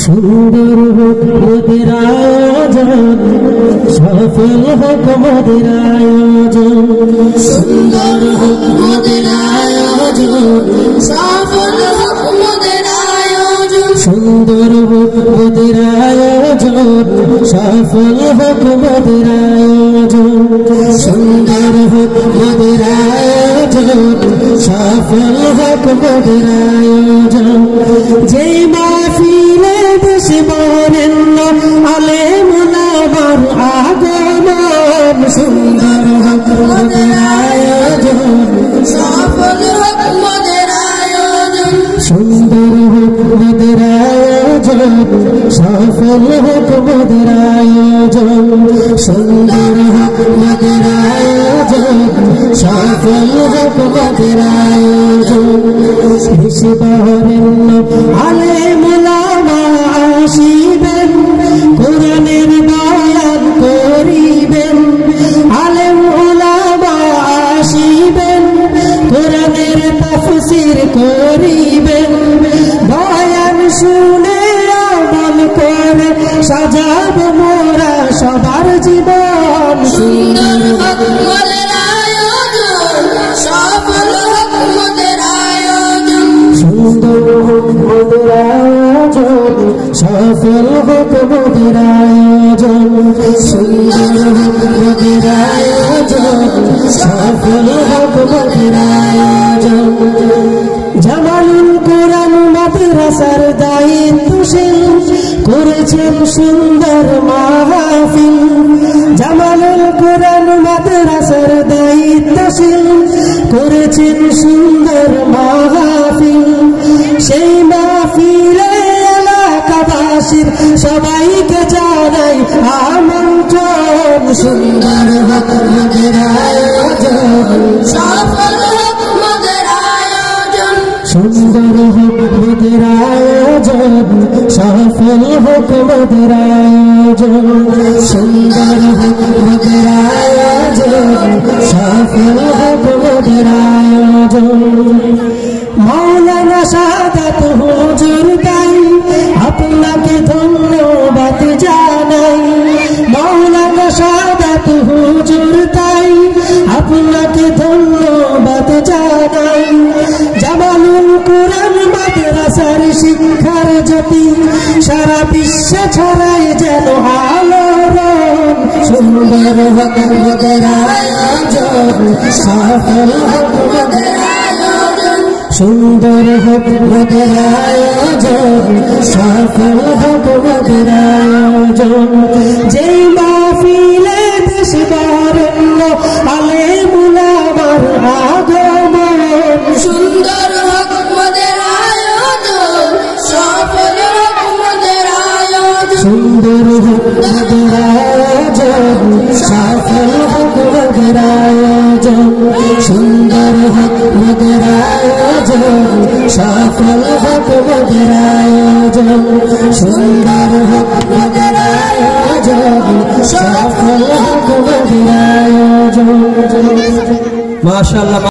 সুন্দর হোক মোদের আয়োজন, সফল হোক মোদের আয়োজন, সুন্দর হোক মোদের আয়োজন, সফল হোক মোদের আয়োজন, সুন্দর হোক মোদের আয়োজন, সফল হোক মোদের আয়োজন, সুন্দর হোক মোদের আয়োজন, সফল হোক মোদের আয়োজন। যেই মাহফিলে বসে বরেণ্য আলেম ওলামার আগমন, সুন্দর হোক মোদের আয়োজন, সফল হোক মোদের আয়োজন, সুন্দর হোক মোদের আয়োজন, সফল হোক মোদের আয়োজন, সুন্দর হোক মোদের আয়োজন, সফল হোক মোদের আয়োজন। এসে বরেণ্য আলেম ওলামা আসিবেন, কোরআনের বয়ান করিবেন, আলেম ওলামা আসিবেন, কোরআনের তাফসীর করিবেন, বয়ান শুনে আমল করে সাজাব মোরা সবার জীবন। সুন্দর হোক মোদের আয়োজন, সফল হোক মোদের আয়োজন, সুন্দর হোক মোদের আয়োজন, সফল হোক মোদের আয়োজন, সুন্দর হোক মোদের আয়োজন, সফল হোক মোদের আয়োজন। জামালুল কোরআন মাদ্রাসার দায়িত্বশীল করেছেন সুন্দর মাহফিল, জামালুল কোরআন মাদ্রাসার দায়িত্বশীল করেছেন সুন্দর মাহফিল। সেই মাহফিলে এলাকাবাসীর সবাইকে জানাই আমন্ত্রণ। সুন্দর হোক মোদের আয়োজন, সফল হোক মোদের আয়োজন, সুন্দর হোক মোদের আয়োজন, সফল হোক মোদের আয়োজন, সুন্দর হোক মোদের আয়োজন, সফল হোক মোদের আয়োজন। মাওলানা সাদাত হুজুর তাই আপনাকে ধন্যবাদ জানাই, মাওলানা সাদাত হুজুর তাই আপনাকে ধন্যবাদ জানাই। জামালুল কোরআন মাদ্রাসার শিক্ষার জ্যোতি সারা বিশ্বে ছড়ায় যেন আলোড়ন। সুন্দর হোক মোদের আয়োজন, সফল হোক মোদের আয়োজন, সুন্দর হোক মোদের আয়োজন, সফল হোক মোদের আয়োজন। যেই মাহফিলে দেশ বরেণ্য আলেম ওলামার আগমন, সুন্দর হোক মোদের আয়োজন, সফল হোক মোদের আয়োজন, সুন্দর হোক মোদের আয়োজন, সফল হোক মোদের আয়োজন, সুন্দর হোক মোদের আয়োজন, সফল হোক মোদের আয়োজন, সুন্দর হোক মোদের আয়োজন, সফল হোক মোদের আয়োজন। মাশাআল্লাহ।